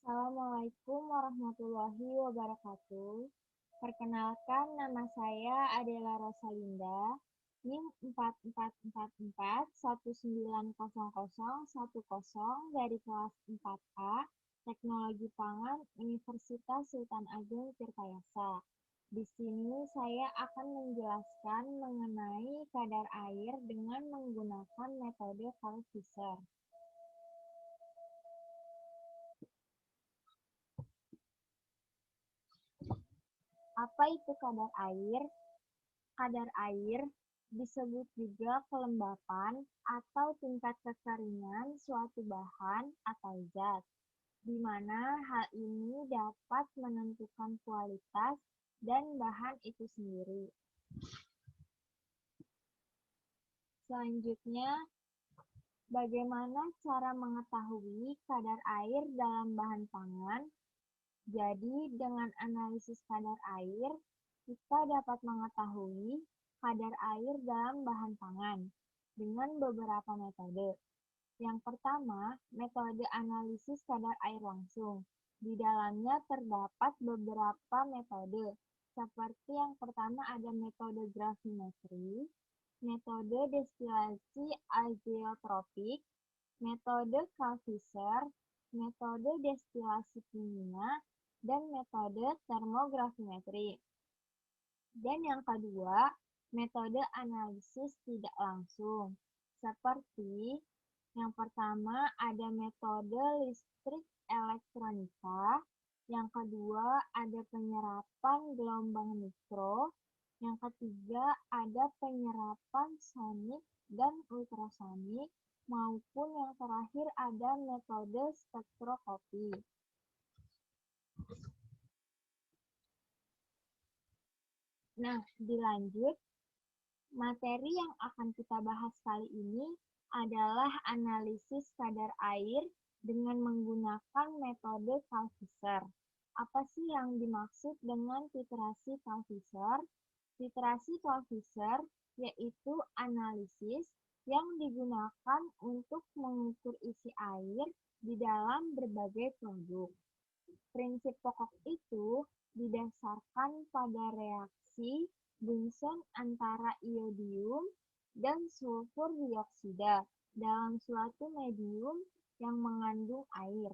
Assalamualaikum warahmatullahi wabarakatuh. Perkenalkan, nama saya Adela Rosalinda, NIM 4444190010 dari kelas 4A, Teknologi Pangan, Universitas Sultan Agung Tirtayasa. Di sini saya akan menjelaskan mengenai kadar air dengan menggunakan metode Carl-Fisher. Apa itu kadar air? Kadar air disebut juga kelembapan atau tingkat kekeringan suatu bahan atau zat, di mana hal ini dapat menentukan kualitas dan bahan itu sendiri. Selanjutnya, bagaimana cara mengetahui kadar air dalam bahan pangan? Jadi, dengan analisis kadar air, kita dapat mengetahui kadar air dalam bahan pangan dengan beberapa metode. Yang pertama, metode analisis kadar air langsung. Di dalamnya terdapat beberapa metode, seperti yang pertama ada metode gravimetri, metode destilasi azeotropik, metode Carl-Fisher, metode destilasi kimia, dan metode termogravimetri. Dan yang kedua, metode analisis tidak langsung. Seperti yang pertama ada metode listrik elektronika, yang kedua ada penyerapan gelombang mikro, yang ketiga ada penyerapan sonik dan ultrasonik, maupun yang terakhir ada metode spektroskopi. Nah, dilanjut, materi yang akan kita bahas kali ini adalah analisis kadar air dengan menggunakan metode Carl-Fisher. Apa sih yang dimaksud dengan titrasi Carl-Fisher? Titrasi Carl-Fisher yaitu analisis yang digunakan untuk mengukur isi air di dalam berbagai produk. Prinsip pokok itu didasarkan pada reaksi Bunsen antara iodium dan sulfur dioksida dalam suatu medium yang mengandung air.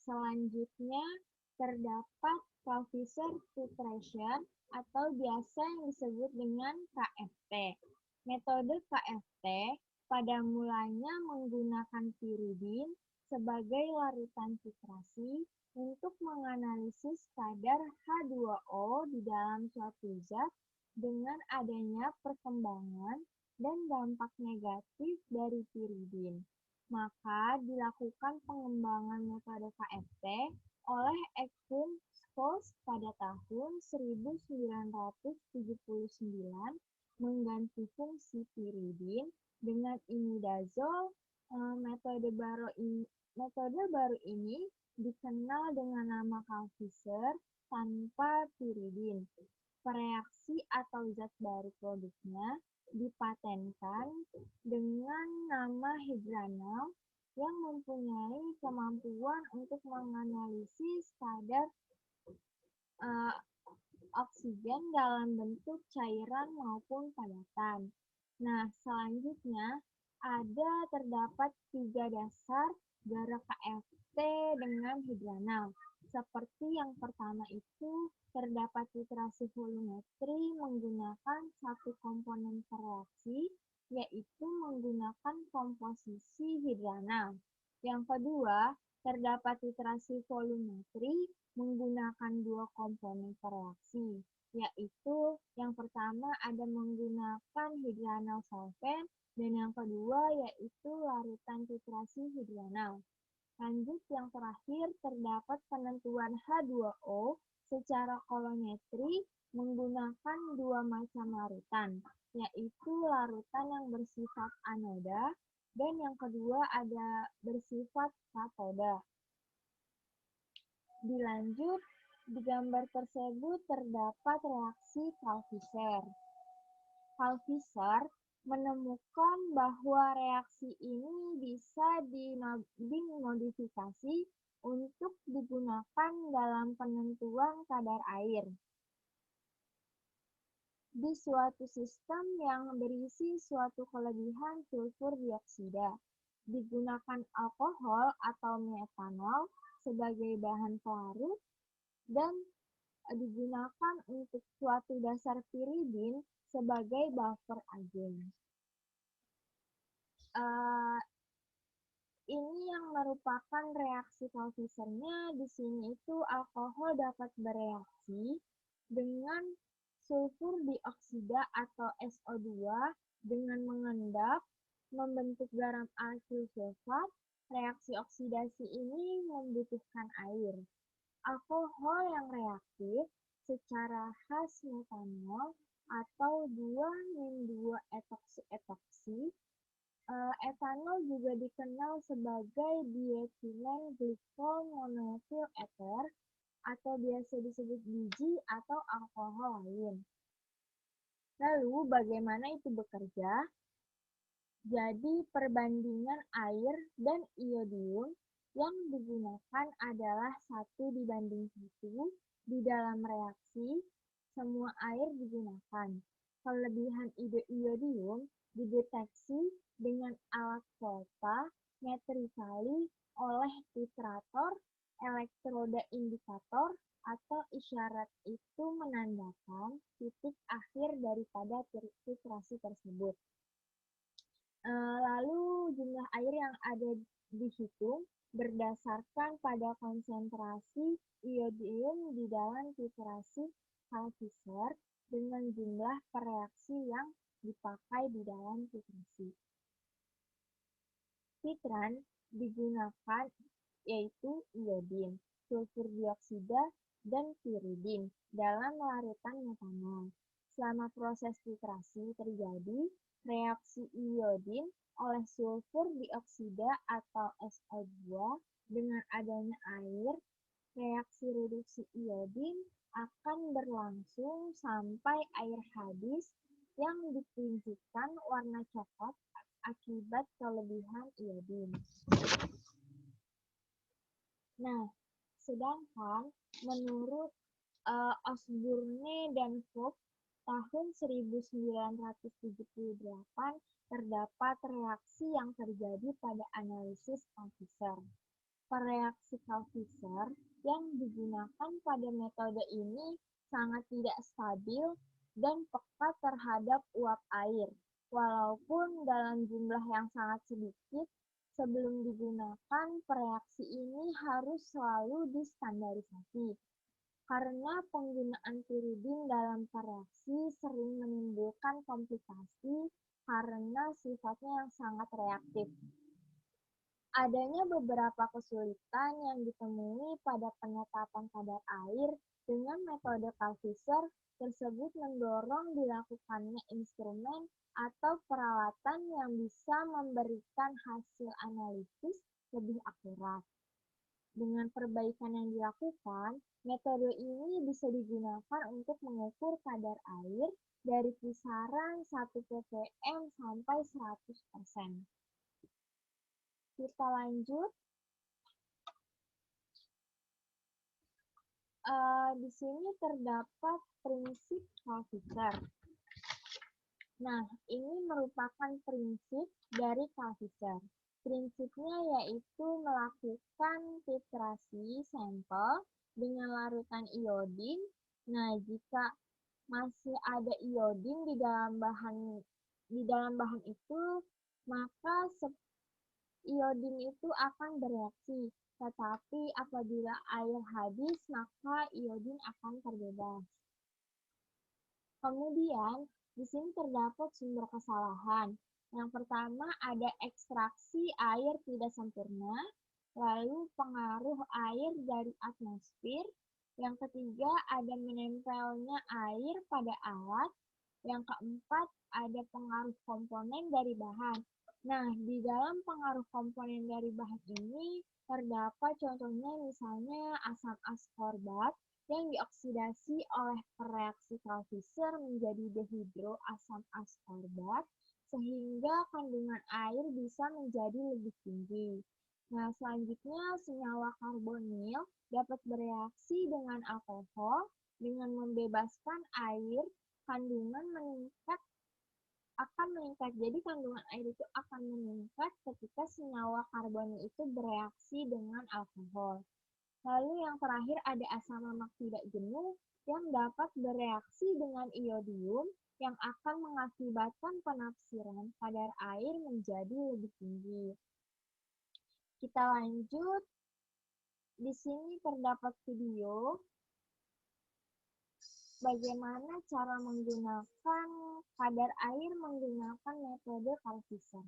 Selanjutnya, terdapat Carl-Fisher titration atau biasa yang disebut dengan KFT. Metode KFT pada mulanya menggunakan piridin sebagai larutan titrasi untuk menganalisis kadar H2O di dalam suatu zat dengan adanya perkembangan dan dampak negatif dari piridin. Maka dilakukan pengembangan metode KFT oleh Ekman Scholz pada tahun 1979 mengganti fungsi piridin dengan imidazol. Metode baru ini dikenal dengan nama Carl-Fisher tanpa piridin. Reaksi atau zat baru produknya dipatenkan dengan nama hidranal yang mempunyai kemampuan untuk menganalisis kadar oksigen dalam bentuk cairan maupun padatan. Nah, selanjutnya terdapat 3 dasar gara KFT dengan hidranal. Seperti yang pertama itu, terdapat titrasi volumetri menggunakan satu komponen per reaksi, yaitu menggunakan komposisi hidranal. Yang kedua, terdapat titrasi volumetri menggunakan 2 komponen per reaksi, yaitu yang pertama ada menggunakan hidranal solvent, dan yang kedua yaitu larutan titrasi hidranal. Lanjut, yang terakhir terdapat penentuan H2O secara kolometri menggunakan 2 macam larutan, yaitu larutan yang bersifat anoda dan yang kedua ada bersifat katoda. Dilanjut, di gambar tersebut terdapat reaksi Carl-Fisher. Carl-Fisher menemukan bahwa reaksi ini bisa dimodifikasi untuk digunakan dalam penentuan kadar air di suatu sistem yang berisi suatu kelebihan sulfur dioksida. Digunakan alkohol atau metanol sebagai bahan pelarut dan digunakan untuk suatu dasar piridin sebagai buffer agen. Ini yang merupakan reaksi Clausius-nya. Di sini itu alkohol dapat bereaksi dengan sulfur dioksida atau SO2 dengan mengendap membentuk garam alkyl sulfat. Reaksi oksidasi ini membutuhkan air. Alkohol yang reaktif secara khas metanol atau 2-2-etoksi. Etanol juga dikenal sebagai dietilen glikol monoetil ether atau biasa disebut biji atau alkohol lain. Lalu bagaimana itu bekerja? Jadi perbandingan air dan iodium yang digunakan adalah 1:1 di dalam reaksi, semua air digunakan. Kelebihan iodium dideteksi dengan alat volta metrikali oleh titrator, elektroda indikator, atau isyarat itu menandakan titik akhir daripada titrasi tersebut. Lalu jumlah air yang ada dihitung berdasarkan pada konsentrasi iodium di dalam titrasi Clausius dengan jumlah pereaksi yang dipakai di dalam titrasi. Titran digunakan yaitu iodin, sulfur dioksida, dan piridin dalam larutan metanol. Selama proses titrasi terjadi, reaksi iodin oleh sulfur dioksida atau SO2 dengan adanya air, reaksi reduksi iodin akan berlangsung sampai air habis yang ditunjukkan warna coklat akibat kelebihan iodin. Nah, sedangkan menurut Osborne dan Vogt tahun 1978 terdapat reaksi yang terjadi pada analisis Clausius. Reaksi Clausius yang digunakan pada metode ini sangat tidak stabil dan peka terhadap uap air, walaupun dalam jumlah yang sangat sedikit. Sebelum digunakan, reaksi ini harus selalu distandarisasi. Karena penggunaan piridin dalam reaksi sering menimbulkan komplikasi karena sifatnya yang sangat reaktif. Adanya beberapa kesulitan yang ditemui pada penetapan kadar air dengan metode Clausius tersebut mendorong dilakukannya instrumen atau peralatan yang bisa memberikan hasil analisis lebih akurat. Dengan perbaikan yang dilakukan, metode ini bisa digunakan untuk mengukur kadar air dari kisaran 1 ppm sampai 100%. Kita lanjut. Di sini terdapat prinsip Clausius. Nah, ini merupakan prinsip dari Clausius. Prinsipnya yaitu melakukan titrasi sampel dengan larutan iodin. Nah, jika masih ada iodin di dalam bahan itu, maka iodin itu akan bereaksi. Tetapi apabila air habis, maka iodin akan terbebas. Kemudian, di sini terdapat sumber kesalahan. Yang pertama ada ekstraksi air tidak sempurna, lalu pengaruh air dari atmosfer. Yang ketiga ada menempelnya air pada alat. Yang keempat ada pengaruh komponen dari bahan. Nah, di dalam pengaruh komponen dari bahan ini terdapat contohnya misalnya asam askorbat yang dioksidasi oleh reaksi Clausius menjadi dehidroasam askorbat, sehingga kandungan air bisa menjadi lebih tinggi. Nah, selanjutnya senyawa karbonil dapat bereaksi dengan alkohol dengan membebaskan air, kandungan meningkat akan meningkat. Jadi kandungan air itu akan meningkat ketika senyawa karbonil itu bereaksi dengan alkohol. Lalu yang terakhir ada asam lemak tidak jenuh yang dapat bereaksi dengan iodium yang akan mengakibatkan penafsiran kadar air menjadi lebih tinggi. Kita lanjut. Di sini terdapat video bagaimana cara menggunakan kadar air menggunakan metode Carl-Fisher.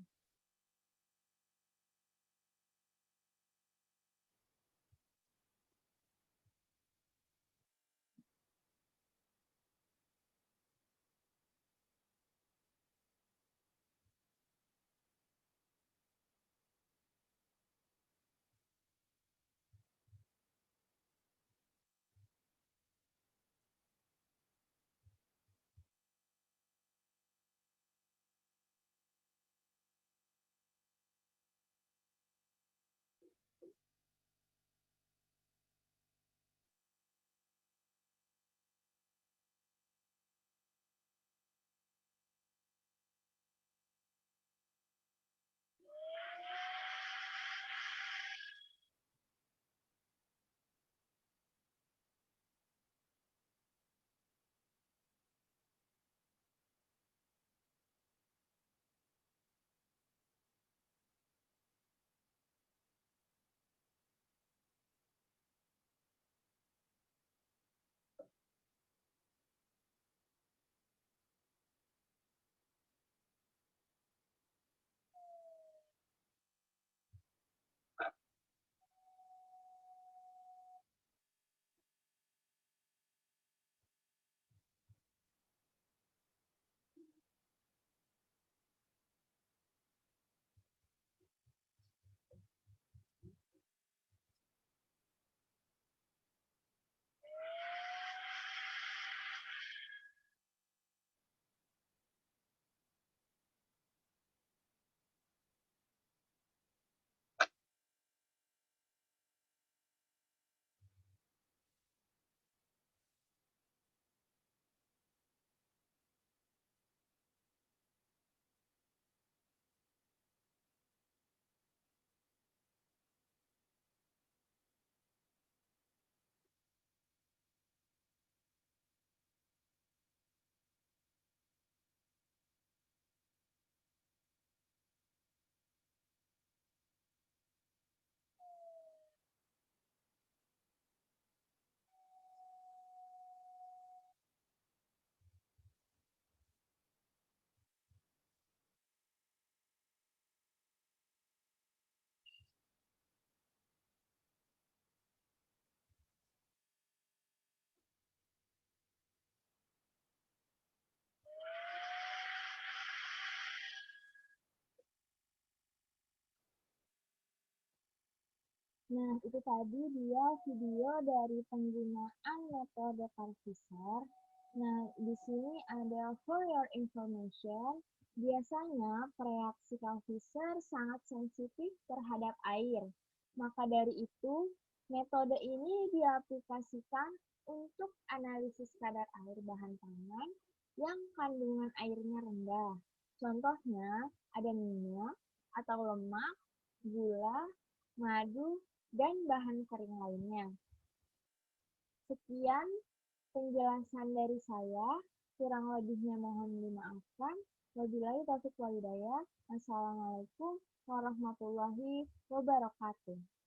Nah, itu tadi dia video dari penggunaan metode Carl-Fisher. Nah, di sini ada for your information, biasanya reaksi Carl-Fisher sangat sensitif terhadap air. Maka dari itu, metode ini diaplikasikan untuk analisis kadar air bahan pangan yang kandungan airnya rendah. Contohnya, ada minyak atau lemak, gula, madu, dan bahan kering lainnya. Sekian penjelasan dari saya, kurang lebihnya mohon dimaafkan. Wabillahi taufiq walhidayah. Wassalamualaikum warahmatullahi wabarakatuh.